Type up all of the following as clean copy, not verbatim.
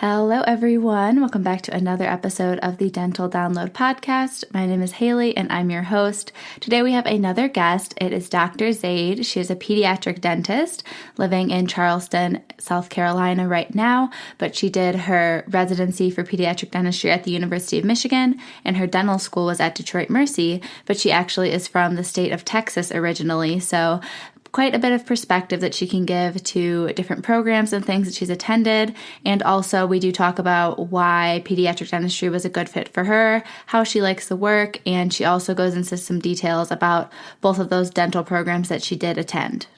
Hello, everyone. Welcome back to another episode of the Dental Download Podcast. My name is Haley, and I'm your host. Today, we have another guest. It is Dr. Zaid. She is a pediatric dentist living in Charleston, South Carolina right now, but she did her residency for pediatric dentistry at the University of Michigan, and her dental school was at Detroit Mercy, but she actually is from the state of Texas originally, so quite a bit of perspective that she can give to different programs and things that she's attended. And also we do talk about why pediatric dentistry was a good fit for her, how she likes the work, and she also goes into some details about both of those dental programs that she did attend.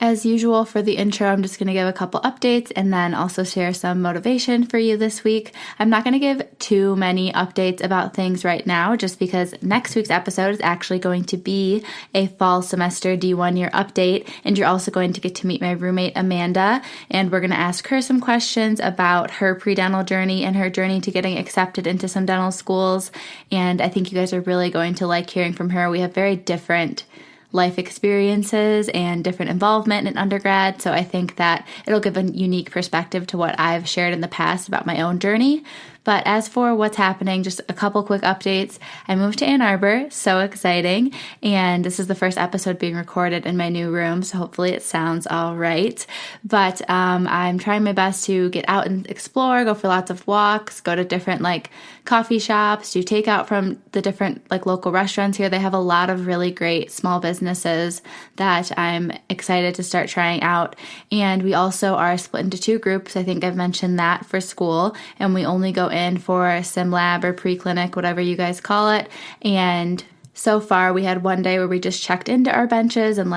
As usual for the intro, I'm just going to give a couple updates and then also share some motivation for you this week. I'm not going to give too many updates about things right now just because next week's episode is actually going to be a fall semester D1 year update, and you're also going to get to meet my roommate Amanda, and we're going to ask her some questions about her pre-dental journey and her journey to getting accepted into some dental schools, and I think you guys are really going to like hearing from her. We have very different life experiences and different involvement in undergrad, so I think that it'll give a unique perspective to what I've shared in the past about my own journey. But as for what's happening, just a couple quick updates. I moved to Ann Arbor, so exciting, and this is the first episode being recorded in my new room, so hopefully it sounds all right. But I'm trying my best to get out and explore, go for lots of walks, go to different coffee shops, do takeout from the different local restaurants here. They have a lot of really great small businesses that I'm excited to start trying out. And we also are split into two groups. I think I've mentioned that for school, and we only go in for sim lab or pre-clinic, whatever you guys call it. And so far we had one day where we just checked into our benches and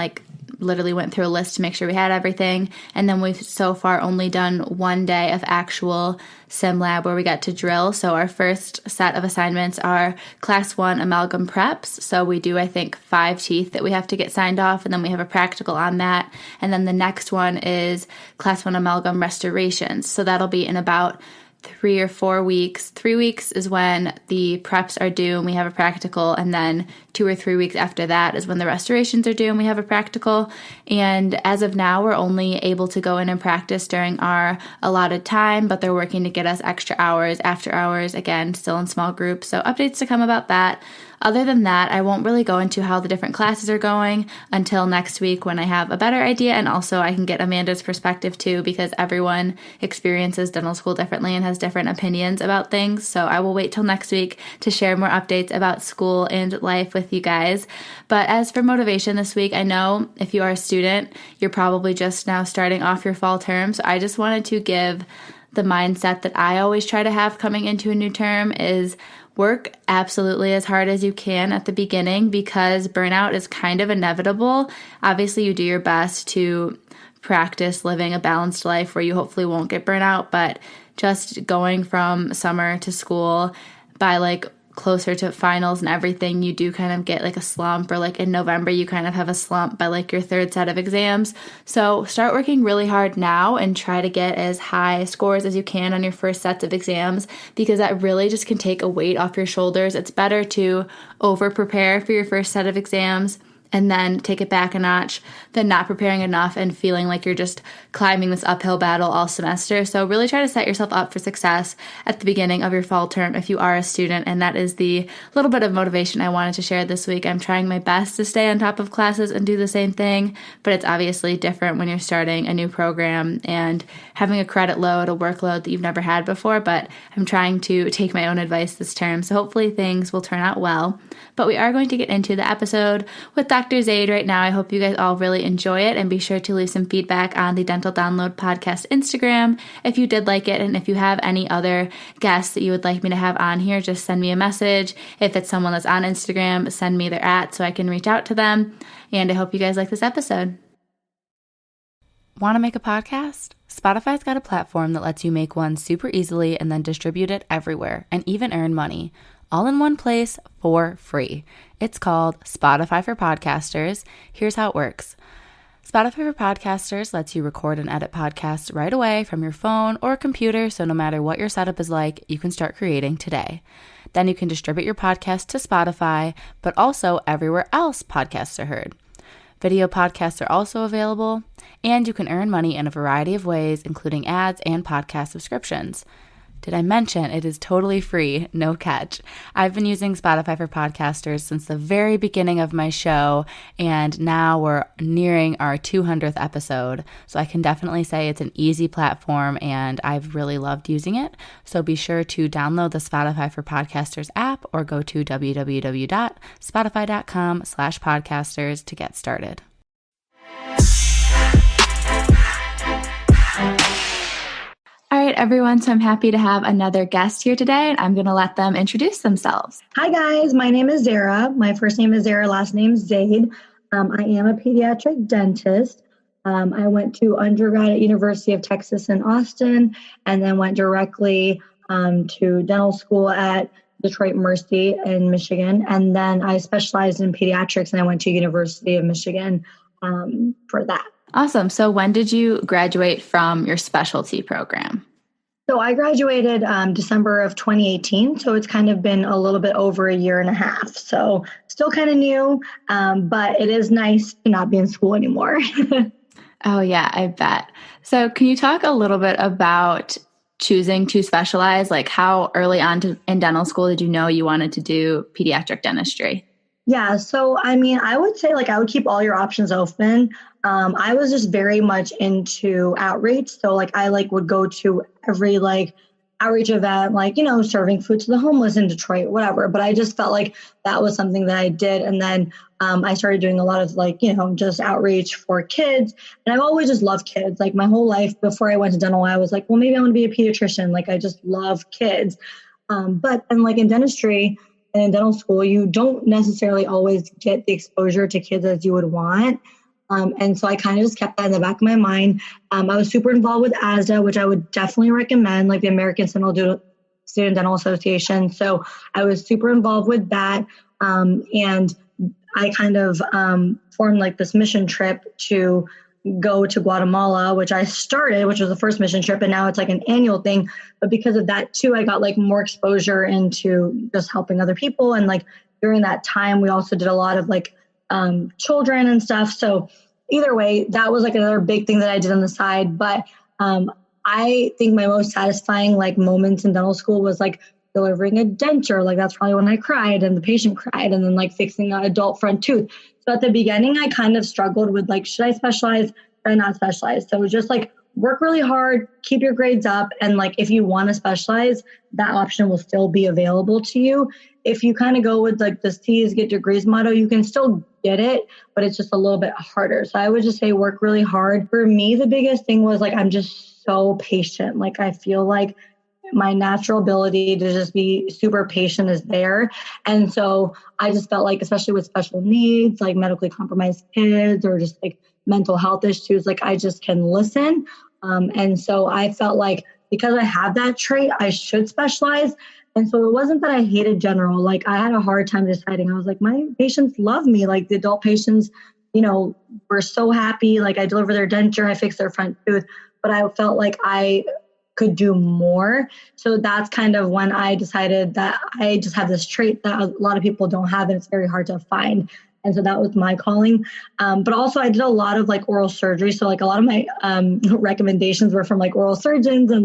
literally went through a list to make sure we had everything. And then we've so far only done one day of actual sim lab where we got to drill. So our first set of assignments are class 1 amalgam preps. So we do, I think, 5 teeth that we have to get signed off, and then we have a practical on that. And then the next one is class 1 amalgam restorations. So that'll be in about 3 or 4 weeks. 3 weeks is when the preps are due and we have a practical, and then 2 or 3 weeks after that is when the restorations are due and we have a practical. And as of now, we're only able to go in and practice during our allotted time, but they're working to get us extra hours, after hours, again, still in small groups. So updates to come about that. Other than that, I won't really go into how the different classes are going until next week when I have a better idea, and also I can get Amanda's perspective too, because everyone experiences dental school differently and has different opinions about things. So I will wait till next week to share more updates about school and life with you guys. But as for motivation this week, I know if you are a student, you're probably just now starting off your fall term. So I just wanted to give the mindset that I always try to have coming into a new term is work absolutely as hard as you can at the beginning, because burnout is kind of inevitable. Obviously, you do your best to practice living a balanced life where you hopefully won't get burnout, but just going from summer to school by closer to finals and everything, you do kind of get a slump, or in November, you kind of have a slump by your third set of exams. So start working really hard now and try to get as high scores as you can on your first sets of exams, because that really just can take a weight off your shoulders. It's better to over prepare for your first set of exams and then take it back a notch than not preparing enough and feeling like you're just climbing this uphill battle all semester. So really try to set yourself up for success at the beginning of your fall term if you are a student, and that is the little bit of motivation I wanted to share this week. I'm trying my best to stay on top of classes and do the same thing, but it's obviously different when you're starting a new program and having a credit load, a workload that you've never had before, but I'm trying to take my own advice this term, so hopefully things will turn out well. But we are going to get into the episode with Dr. Zaid right now. I hope you guys all really enjoy it, and be sure to leave some feedback on the Dental Download Podcast Instagram if you did like it, and if you have any other guests that you would like me to have on here, just send me a message. If it's someone that's on Instagram, send me their @ so I can reach out to them, and I hope you guys like this episode. Want to make a podcast? Spotify's got a platform that lets you make one super easily and then distribute it everywhere and even earn money, all in one place for free. It's called Spotify for Podcasters. Here's how it works. Spotify for Podcasters lets you record and edit podcasts right away from your phone or computer, so no matter what your setup is like, you can start creating today. Then you can distribute your podcast to Spotify, but also everywhere else podcasts are heard. Video podcasts are also available, and you can earn money in a variety of ways, including ads and podcast subscriptions. Did I mention it is totally free, no catch? I've been using Spotify for podcasters since the very beginning of my show, and now we're nearing our 200th episode. So I can definitely say it's an easy platform, and I've really loved using it. So be sure to download the Spotify for Podcasters app or go to www.spotify.com/podcasters to get started. All right, everyone. So I'm happy to have another guest here today, and I'm going to let them introduce themselves. Hi, guys. My name is Zehra. My first name is Zehra, last name is Zaid. I am a pediatric dentist. I went to undergrad at University of Texas in Austin, and then went directly to dental school at Detroit Mercy in Michigan. And then I specialized in pediatrics, and I went to University of Michigan for that. Awesome. So when did you graduate from your specialty program? So I graduated December of 2018. So it's kind of been a little bit over a year and a half. So still kind of new, but it is nice to not be in school anymore. Oh, yeah, I bet. So can you talk a little bit about choosing to specialize? Like how early on in dental school did you know you wanted to do pediatric dentistry? Yeah. So, I mean, I would say I would keep all your options open. I was just very much into outreach. So I would go to every outreach event, serving food to the homeless in Detroit, whatever. But I just felt like that was something that I did. And then I started doing a lot of just outreach for kids. And I've always just loved kids. My whole life before I went to dental, I was like, well, maybe I want to be a pediatrician. I just love kids. But then in dentistry, and in dental school, you don't necessarily always get the exposure to kids as you would want. And so I kind of just kept that in the back of my mind. I was super involved with ASDA, which I would definitely recommend, the American Student Dental Association. So I was super involved with that. And I kind of formed this mission trip to go to Guatemala, which I started, which was the first mission trip. And now it's an annual thing. But because of that too, I got more exposure into just helping other people. And during that time, we also did a lot of children and stuff. So either way, that was another big thing that I did on the side. But I think my most satisfying moments in dental school was delivering a denture. That's probably when I cried and the patient cried, and then fixing an adult front tooth. So at the beginning, I kind of struggled with should I specialize? Should I not specialize? So it was just work really hard, keep your grades up. And if you want to specialize, that option will still be available to you. If you kind of go with the C's get degrees motto, you can still get it, but it's just a little bit harder. So I would just say work really hard. For me, the biggest thing was I'm just so patient. I feel my natural ability to just be super patient is there. And so I just felt especially with special needs, medically compromised kids or just mental health issues, I just can listen. And so I felt because I have that trait, I should specialize. And so it wasn't that I hated general. I had a hard time deciding. I was my patients love me. The adult patients, were so happy. I deliver their denture, I fix their front tooth, but I felt I could do more. So that's kind of when I decided that I just have this trait that a lot of people don't have, and it's very hard to find. And so that was my calling. But also I did a lot of oral surgery. So a lot of my recommendations were from oral surgeons and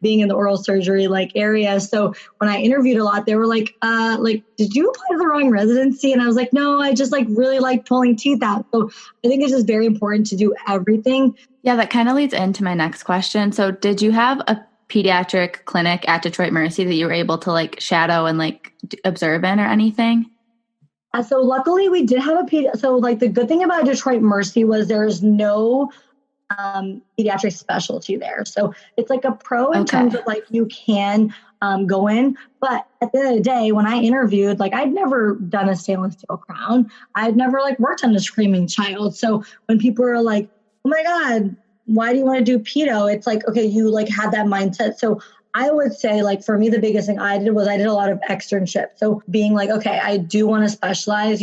being in the oral surgery area. So when I interviewed a lot, they were did you apply to the wrong residency? And I was no, I just really like pulling teeth out. So I think it's just very important to do everything. Yeah, that kind of leads into my next question. So did you have a pediatric clinic at Detroit Mercy that you were able to shadow and observe in or anything? So luckily we did have so the good thing about Detroit Mercy was there's no pediatric specialty there. So it's a pro in terms of you can go in, but at the end of the day, when I interviewed, I'd never done a stainless steel crown. I'd never worked on a screaming child. So when people are oh my God, why do you want to do pedo? It's okay, you had that mindset. So I would say for me, the biggest thing I did was I did a lot of externships. So being okay, I do want to specialize,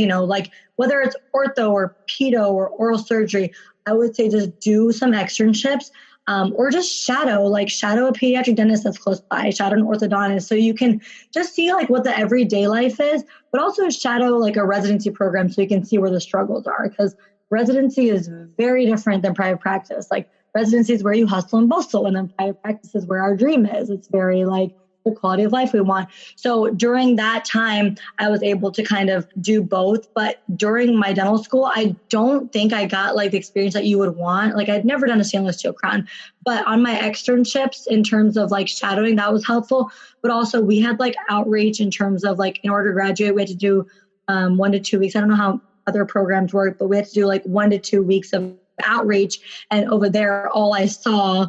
whether it's ortho or pedo or oral surgery, I would say just do some externships or just shadow a pediatric dentist that's close by, shadow an orthodontist. So you can just see what the everyday life is, but also shadow a residency program so you can see where the struggles are. Because residency is very different than private practice. Like residency is where you hustle and bustle, and then private practice is where our dream is. It's very like the quality of life we want. So during that time, I was able to kind of do both. But during my dental school, I don't think I got like the experience that you would want. Like I'd never done a stainless steel crown, but on my externships in terms of like shadowing, that was helpful. But also we had like outreach in terms of like, in order to graduate, we had to do 1 to 2 weeks. I don't know how other programs work, but we had to do like 1 to 2 weeks of outreach. And over there, all I saw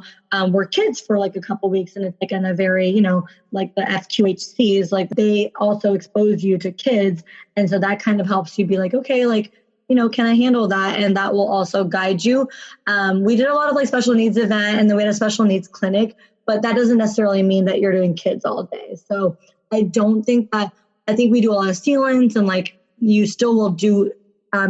were kids for like a couple of weeks. And it's like in a very, you know, like the FQHCs, like they also expose you to kids. And so that kind of helps you be like, okay, like, you know, can I handle that? And that will also guide you. We did a lot of like special needs event, and then we had a special needs clinic, but that doesn't necessarily mean that you're doing kids all day. So I don't think that, I think we do a lot of sealants, and like you still will do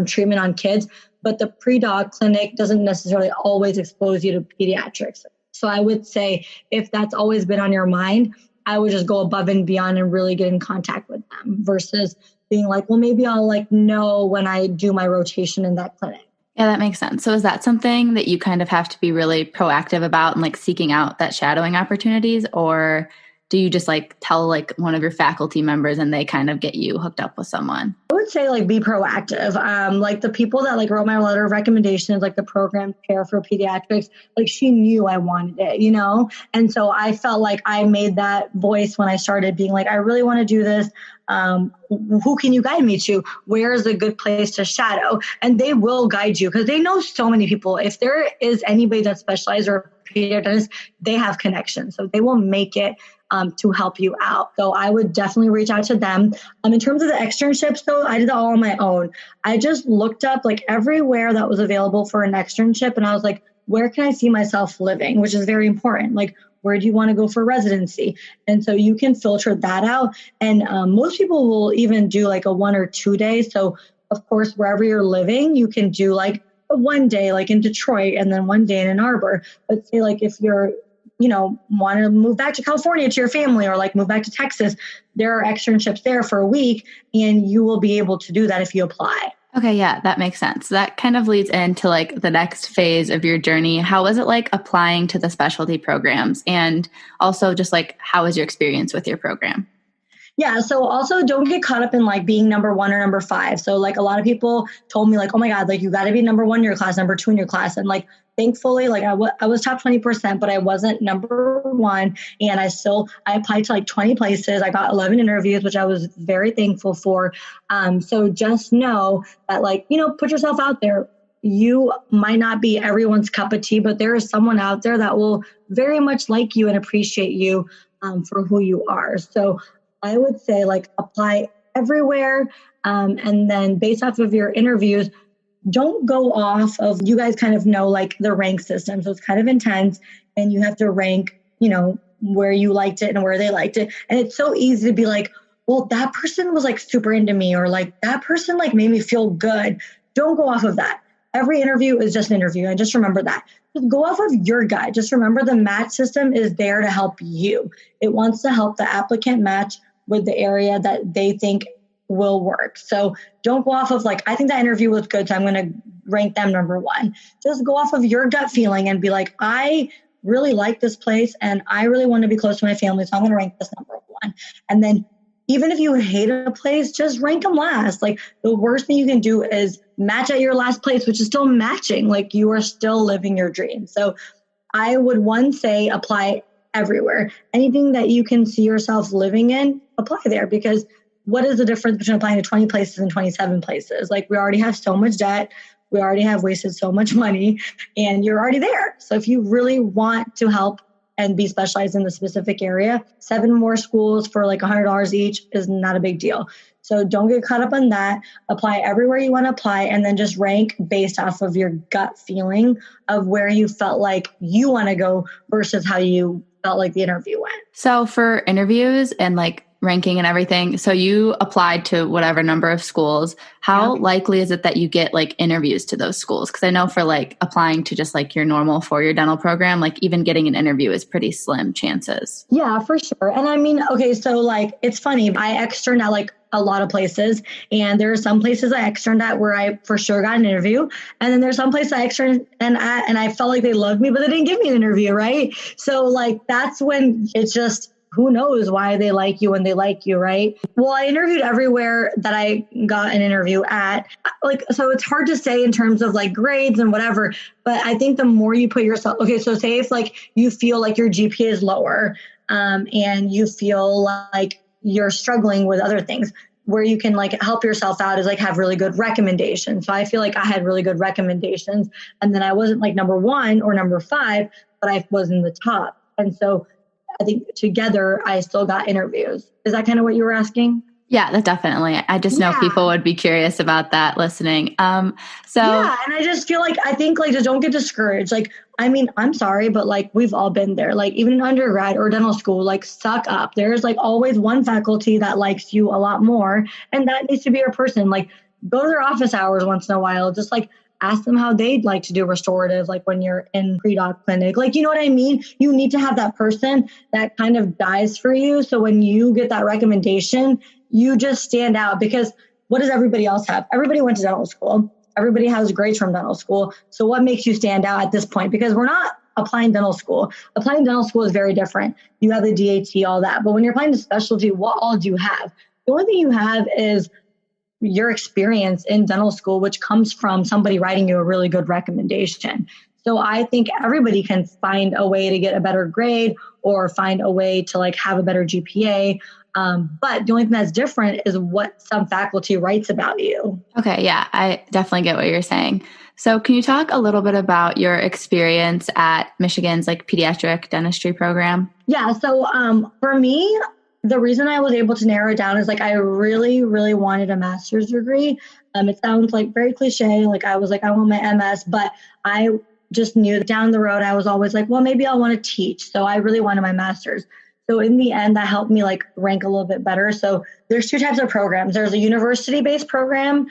treatment on kids, but the pre-doc clinic doesn't necessarily always expose you to pediatrics. So I would say if that's always been on your mind, I would just go above and beyond and really get in contact with them versus being like, well, maybe I'll like know when I do my rotation in that clinic. Yeah, that makes sense. So is that something that you kind of have to be really proactive about and like seeking out that shadowing opportunities, or do you just like tell like one of your faculty members and they kind of get you hooked up with someone? I would say like be proactive. Like the people that like wrote my letter of recommendations, like the program care for pediatrics, like she knew I wanted it, you know? And so I felt like I made that voice when I started being like, I really want to do this. Who can you guide me to? Where is a good place to shadow? And they will guide you because they know so many people. If there is anybody that specializes or pediatric dentist, they have connections. So they will make it to help you out. So I would definitely reach out to them. In terms of the externships, though, I did it all on my own. I just looked up like everywhere that was available for an externship. And I was like, where can I see myself living? Which is very important. Like, where do you want to go for residency? And so you can filter that out. And most people will even do like a 1 or 2 day. So of course, wherever you're living, you can do like a 1 day, like in Detroit, and then 1 day in Ann Arbor. But say like if you're, you know, want to move back to California to your family, or like move back to Texas, there are externships there for a week, and you will be able to do that if you apply. Okay, yeah, that makes sense. That kind of leads into like the next phase of your journey. How was it like applying to the specialty programs? And also just like, how was your experience with your program? Yeah. So also don't get caught up in like being number 1 or number 5. So like a lot of people told me like, oh my God, like you got to be number 1 in your class, number 2 in your class. And like, thankfully, like I was top 20%, but I wasn't number 1. And I applied to like 20 places. I got 11 interviews, which I was very thankful for. So just know that like, you know, put yourself out there. You might not be everyone's cup of tea, but there is someone out there that will very much like you and appreciate you for who you are. So I would say like apply everywhere. And then based off of your interviews, don't go off of, you guys kind of know like the rank system. So it's kind of intense, and you have to rank, you know, where you liked it and where they liked it. And it's so easy to be like, well, that person was like super into me, or like that person like made me feel good. Don't go off of that. Every interview is just an interview. And just remember that. Just go off of your gut. Just remember the match system is there to help you. It wants to help the applicant match with the area that they think will work. So don't go off of like, I think that interview was good, so I'm going to rank them number 1. Just go off of your gut feeling and be like, I really like this place and I really want to be close to my family, so I'm going to rank this number 1. And then even if you hate a place, just rank them last. Like the worst thing you can do is match at your last place, which is still matching. Like you are still living your dream. So I would say apply everywhere. Anything that you can see yourself living in, apply there, because what is the difference between applying to 20 places and 27 places? Like we already have so much debt. We already have wasted so much money, and you're already there. So if you really want to help and be specialized in the specific area, 7 more schools for like $100 each is not a big deal. So don't get caught up on that. Apply everywhere you want to apply, and then just rank based off of your gut feeling of where you felt like you want to go versus how you felt like the interview went. So for interviews and like ranking and everything, so you applied to whatever number of schools. How likely is it that you get like interviews to those schools? Because I know for like applying to just like your normal 4-year dental program, like even getting an interview is pretty slim chances. Yeah, for sure. And I mean, okay, so like it's funny. I externed at like a lot of places. And there are some places I externed at where I for sure got an interview. And then there's some places I externed and I felt like they loved me, but they didn't give me an interview, right? So like, that's when it's just, who knows why they like you when they like you, right? Well, I interviewed everywhere that I got an interview at. Like, so it's hard to say in terms of like grades and whatever, but I think the more you put yourself, okay, so say if like you feel like your GPA is lower and you feel like you're struggling with other things, where you can like help yourself out is like have really good recommendations. So I feel like I had really good recommendations, and then I wasn't like number 1 or number 5, but I was in the top. And so I think together I still got interviews. Is that kind of what you were asking? Yeah, that definitely. I just know people would be curious about that listening. And I just feel like, I think like, just don't get discouraged. Like, I mean, I'm sorry, but like we've all been there, like even in undergrad or dental school, like suck up. There's like always one faculty that likes you a lot more. And that needs to be your person. Like go to their office hours once in a while. Just like ask them how they'd like to do restorative, like when you're in pre-doc clinic, like, you know what I mean? You need to have that person that kind of dies for you. So when you get that recommendation, you just stand out, because what does everybody else have? Everybody went to dental school. Everybody has grades from dental school. So what makes you stand out at this point? Because we're not applying dental school. Applying dental school is very different. You have the DAT, all that. But when you're applying to specialty, what all do you have? The only thing you have is your experience in dental school, which comes from somebody writing you a really good recommendation. So I think everybody can find a way to get a better grade or find a way to like have a better GPA. But the only thing that's different is what some faculty writes about you. Okay. Yeah, I definitely get what you're saying. So can you talk a little bit about your experience at Michigan's like pediatric dentistry program? Yeah. So for me, the reason I was able to narrow it down is like I really, really wanted a master's degree. It sounds like very cliche. Like I was like, I want my MS, but I just knew that down the road, I was always like, well, maybe I'll want to teach. So I really wanted my master's. So in the end, that helped me like rank a little bit better. So there's 2 types of programs. There's a university-based program,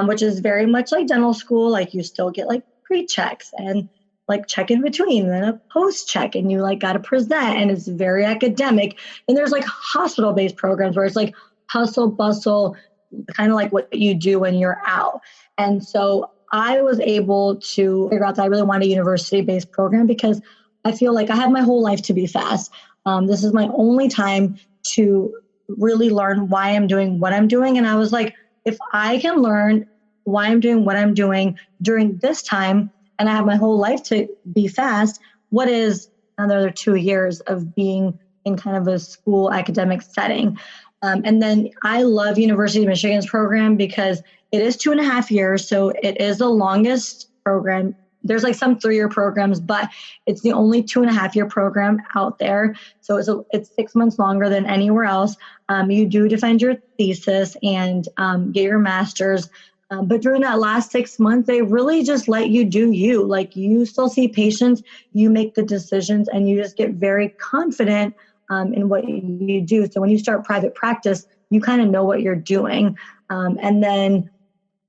which is very much like dental school. Like you still get like pre-checks and like check in between, and then a post-check, and you like got to present, and it's very academic. And there's like hospital-based programs where it's like hustle bustle, kind of like what you do when you're out. And so I was able to figure out that I really wanted a university-based program because I feel like I have my whole life to be fast. This is my only time to really learn why I'm doing what I'm doing. And I was like, if I can learn why I'm doing what I'm doing during this time, and I have my whole life to be fast, what is another 2 years of being in kind of a school academic setting? And then I love University of Michigan's program because it is 2.5 years. So it is the longest program. There's like some 3-year programs, but it's the only 2.5-year program out there. So it's 6 months longer than anywhere else. You do defend your thesis and get your master's. But during that last 6 months, they really just let you do you. Like you still see patients, you make the decisions, and you just get very confident in what you do. So when you start private practice, you kind of know what you're doing. And then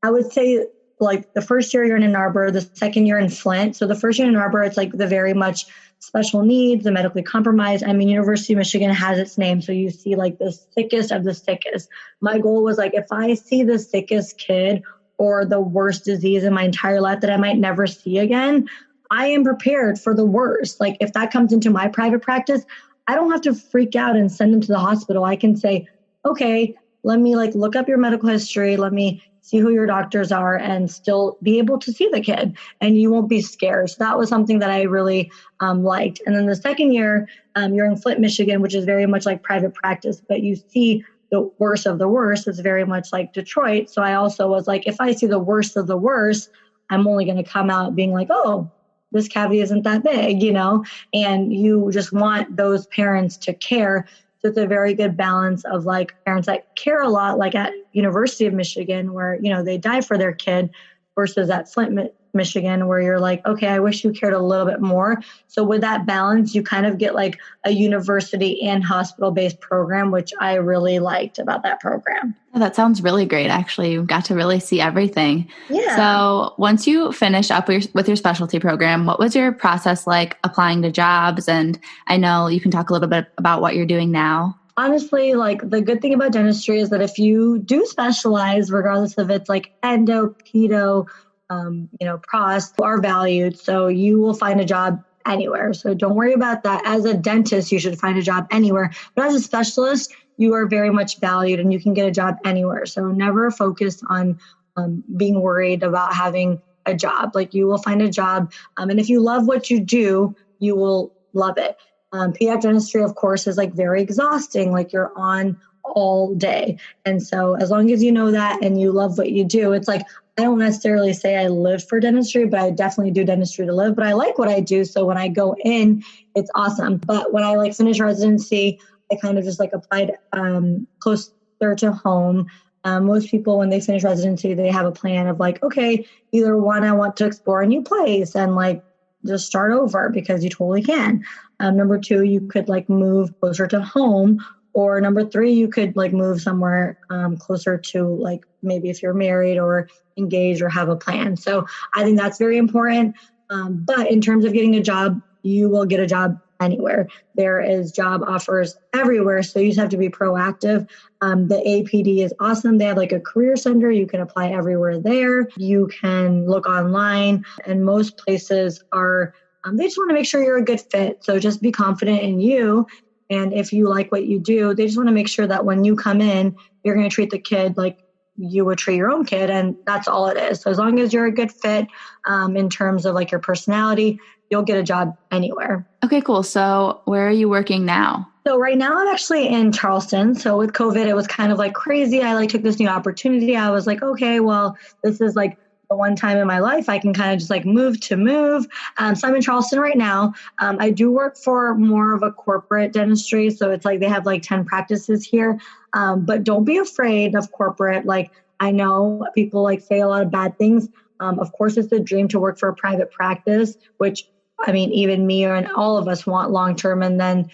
I would say, like the first year you're in Ann Arbor, the second year in Flint. So the first year in Ann Arbor, it's like the very much special needs, the medically compromised. I mean, University of Michigan has its name. So you see like the sickest of the sickest. My goal was like, if I see the sickest kid or the worst disease in my entire life that I might never see again, I am prepared for the worst. Like if that comes into my private practice, I don't have to freak out and send them to the hospital. I can say, okay, let me like look up your medical history. Let me see who your doctors are and still be able to see the kid, and you won't be scared. So that was something that I really liked. And then the second year, you're in Flint, Michigan, which is very much like private practice, but you see the worst of the worst. It's very much like Detroit. So I also was like, if I see the worst of the worst, I'm only going to come out being like, oh, this cavity isn't that big, you know, and you just want those parents to care. So it's a very good balance of like parents that care a lot, like at University of Michigan, where, you know, they die for their kid, versus at Flint, Michigan, where you're like, okay, I wish you cared a little bit more. So with that balance, you kind of get like a university and hospital-based program, which I really liked about that program. Oh, that sounds really great. Actually, you got to really see everything. Yeah. So once you finished up with your specialty program, what was your process like applying to jobs? And I know you can talk a little bit about what you're doing now. honestly, like the good thing about dentistry is that if you do specialize, regardless if it's like endo, pedo, pros are valued. So you will find a job anywhere. So don't worry about that. As a dentist, you should find a job anywhere. But as a specialist, you are very much valued and you can get a job anywhere. So never focus on being worried about having a job. Like you will find a job. And if you love what you do, you will love it. Pediatric dentistry, of course, is like very exhausting. Like you're on all day. And so as long as you know that and you love what you do, it's like, I don't necessarily say I live for dentistry, but I definitely do dentistry to live. But I like what I do. So when I go in, it's awesome. But when I like finish residency, I kind of just like applied closer to home. Most people, when they finish residency, they have a plan of like, okay, either one, I want to explore a new place and like just start over because you totally can. Number two, you could like move closer to home. Or number three, you could like move somewhere closer to like maybe if you're married or engaged or have a plan. So I think that's very important. But in terms of getting a job, you will get a job anywhere. There is job offers everywhere. So you just have to be proactive. The APD is awesome. They have like a career center. You can apply everywhere there. You can look online and most places are, they just want to make sure you're a good fit. So just be confident in you. And if you like what you do, they just want to make sure that when you come in, you're going to treat the kid like you would treat your own kid. And that's all it is. So as long as you're a good fit in terms of like your personality, you'll get a job anywhere. Okay, cool. So where are you working now? So right now I'm actually in Charleston. So with COVID, it was kind of like crazy. I like took this new opportunity. I was like, okay, well, this is like the one time in my life I can kind of just like move. So I'm in Charleston right now. I do work for more of a corporate dentistry. So it's like they have like 10 practices here. But don't be afraid of corporate. Like I know people like say a lot of bad things. Of course, it's a dream to work for a private practice, which I mean, even me and all of us want long-term. And then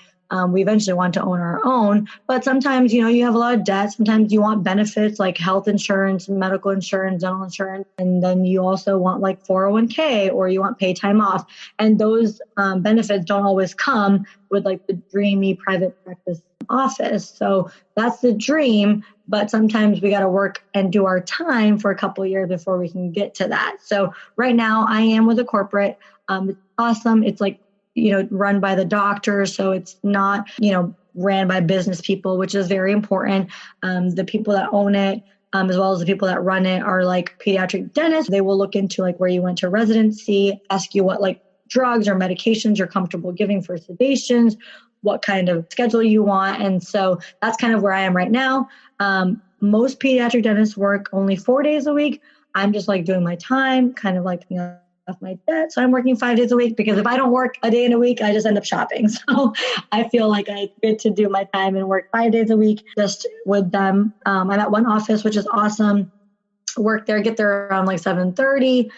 we eventually want to own our own. But sometimes, you have a lot of debt. Sometimes you want benefits like health insurance, medical insurance, dental insurance. And then you also want like 401k or you want pay time off. And those benefits don't always come with like the dreamy private practice office. So that's the dream. But sometimes we got to work and do our time for a couple of years before we can get to that. So right now I am with a corporate. It's awesome. It's like, run by the doctor. So it's not, ran by business people, which is very important. The people that own it, as well as the people that run it are like pediatric dentists. They will look into like where you went to residency, ask you what like drugs or medications you're comfortable giving for sedations, what kind of schedule you want. And so that's kind of where I am right now. Most pediatric dentists work only 4 days a week. I'm just like doing my time, kind of like, off my debt. So I'm working 5 days a week because if I don't work a day in a week, I just end up shopping. So I feel like I get to do my time and work 5 days a week just with them. I'm at one office, which is awesome. Work there, get there around like 7:30,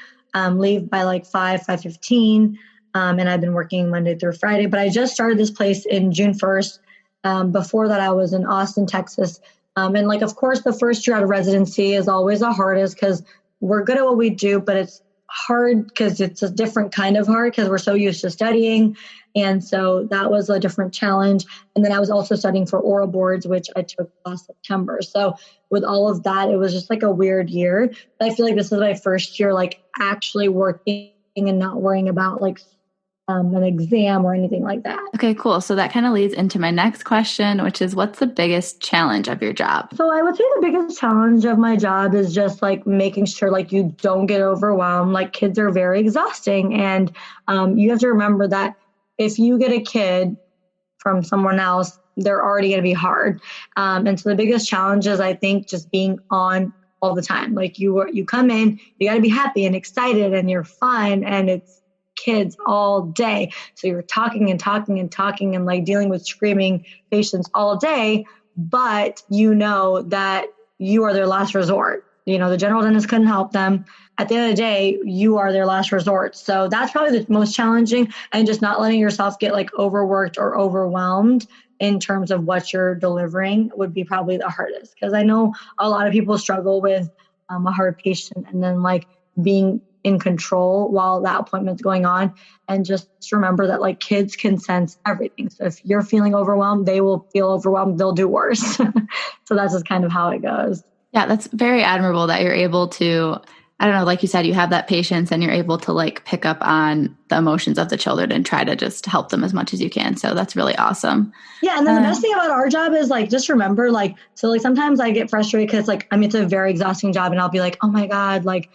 leave by like 5:15. And I've been working Monday through Friday, but I just started this place in June 1st. Before that, I was in Austin, Texas. And like, of course, the first year out of residency is always the hardest because we're good at what we do, but it's hard because it's a different kind of hard because we're so used to studying. And so that was a different challenge. And then I was also studying for oral boards, which I took last September. So with all of that, it was just like a weird year. But I feel like this is my first year, like actually working and not worrying about like an exam or anything like that. Okay, cool. So that kind of leads into my next question, which is what's the biggest challenge of your job? So I would say the biggest challenge of my job is just like making sure like you don't get overwhelmed. Like kids are very exhausting. And you have to remember that if you get a kid from someone else, they're already going to be hard. And so the biggest challenge is I think just being on all the time. Like you come in, you got to be happy and excited and you're fun and it's kids all day. So you're talking and talking and talking and like dealing with screaming patients all day, but you know that you are their last resort. The general dentist couldn't help them. At the end of the day, you are their last resort. So that's probably the most challenging, and just not letting yourself get like overworked or overwhelmed in terms of what you're delivering would be probably the hardest. Because I know a lot of people struggle with a hard patient and then like being in control while that appointment's going on. And just remember that like kids can sense everything. So if you're feeling overwhelmed, they will feel overwhelmed. They'll do worse. So that's just kind of how it goes. Yeah, that's very admirable that you're able to, I don't know, like you said, you have that patience and you're able to like pick up on the emotions of the children and try to just help them as much as you can. So that's really awesome. Yeah. And then the best thing about our job is like, just remember, like, so like sometimes I get frustrated because like, I mean, it's a very exhausting job and I'll be like, oh my God, like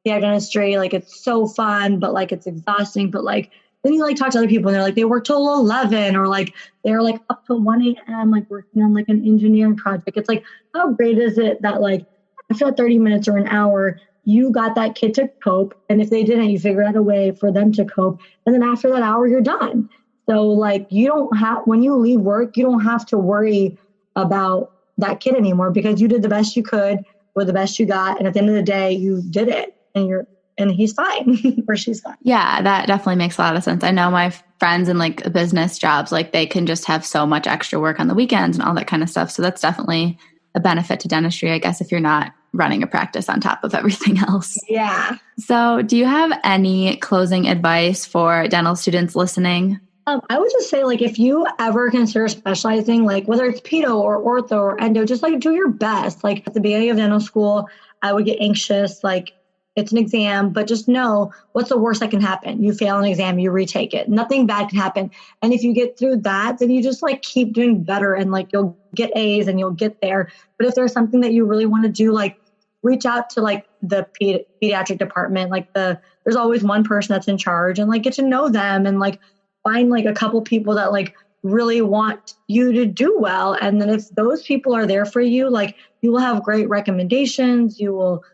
pediatric dentistry, like it's so fun, but like it's exhausting. But like, then you like talk to other people and they're like, they work till 11 or like, they're like up till 1 a.m. like working on like an engineering project. It's like, how great is it that like after 30 minutes or an hour, you got that kid to cope. And if they didn't, you figure out a way for them to cope. And then after that hour, you're done. So like you don't have, when you leave work, you don't have to worry about that kid anymore because you did the best you could with the best you got. And at the end of the day, you did it and he's fine or she's fine. Yeah, that definitely makes a lot of sense. I know my friends in like business jobs, like they can just have so much extra work on the weekends and all that kind of stuff. So that's definitely a benefit to dentistry, I guess, if you're not running a practice on top of everything else. Yeah. So do you have any closing advice for dental students listening? I would just say, like, if you ever consider specializing, like whether it's pedo or ortho or endo, just like do your best. Like at the beginning of dental school, I would get anxious, like it's an exam, but just know what's the worst that can happen. You fail an exam, you retake it. Nothing bad can happen. And if you get through that, then you just like keep doing better and like you'll get A's and you'll get there. But if there's something that you really want to do, like reach out to like the pediatric department. Like there's always one person that's in charge and like get to know them and like find like a couple people that like really want you to do well. And then if those people are there for you, like you will have great recommendations. You will,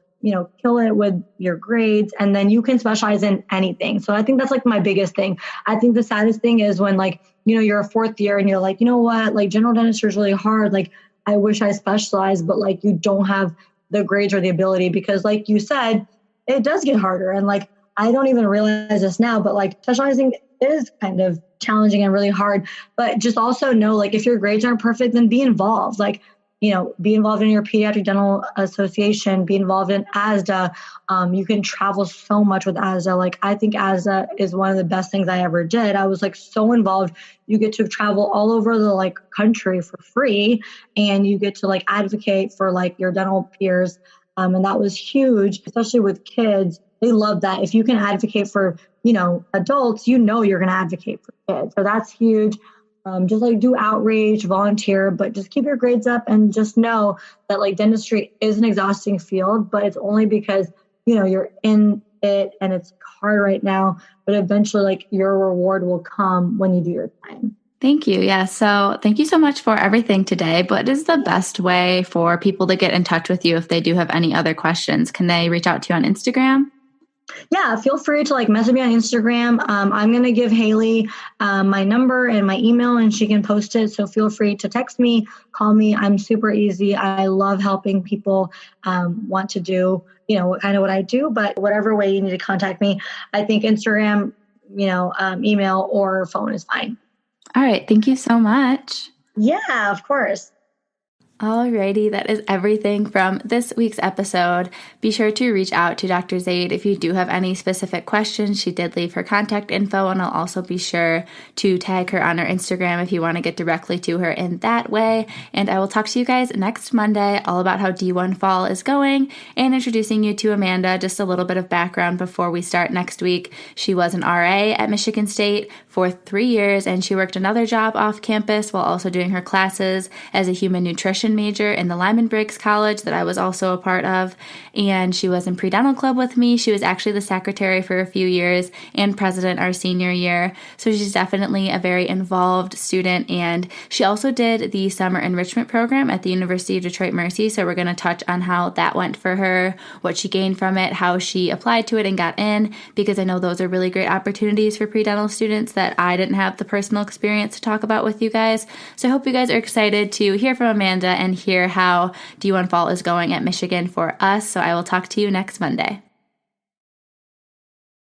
kill it with your grades, and then you can specialize in anything. So I think that's like my biggest thing. I think the saddest thing is when like, you're a fourth year and you're like, you know what, like general dentistry is really hard. Like I wish I specialized, but like you don't have the grades or the ability because like you said, it does get harder. And like, I don't even realize this now, but like specializing is kind of challenging and really hard, but just also know, like, if your grades aren't perfect, then be involved. Like, be involved in your Pediatric Dental Association, be involved in ASDA. You can travel so much with ASDA. Like, I think ASDA is one of the best things I ever did. I was like so involved. You get to travel all over the like country for free, and you get to like advocate for like your dental peers. And that was huge, especially with kids. They love that. If you can advocate for, adults, you're going to advocate for kids. So that's huge. Just like do outreach, volunteer, but just keep your grades up and just know that like dentistry is an exhausting field, but it's only because, you're in it and it's hard right now, but eventually like your reward will come when you do your time. Thank you. Yeah. So thank you so much for everything today. What is the best way for people to get in touch with you if they do have any other questions? Can they reach out to you on Instagram? Yeah, feel free to like message me on Instagram. I'm going to give Haley my number and my email and she can post it. So feel free to text me, call me. I'm super easy. I love helping people want to do, what I do, but whatever way you need to contact me, I think Instagram, email or phone is fine. All right. Thank you so much. Yeah, of course. Alrighty, that is everything from this week's episode. Be sure to reach out to Dr. Zaid if you do have any specific questions. She did leave her contact info, and I'll also be sure to tag her on her Instagram if you want to get directly to her in that way. And I will talk to you guys next Monday all about how D1 fall is going and introducing you to Amanda. Just a little bit of background before we start next week. She was an RA at Michigan State for 3 years, and she worked another job off campus while also doing her classes as a human nutrition major in the Lyman Briggs College that I was also a part of. And she was in pre-dental club with me. She was actually the secretary for a few years and president our senior year. So she's definitely a very involved student. And she also did the summer enrichment program at the University of Detroit Mercy. So we're going to touch on how that went for her, what she gained from it, how she applied to it and got in, because I know those are really great opportunities for pre-dental students that I didn't have the personal experience to talk about with you guys. So I hope you guys are excited to hear from Amanda and hear how D1 fall is going at Michigan for us. So I will talk to you next Monday.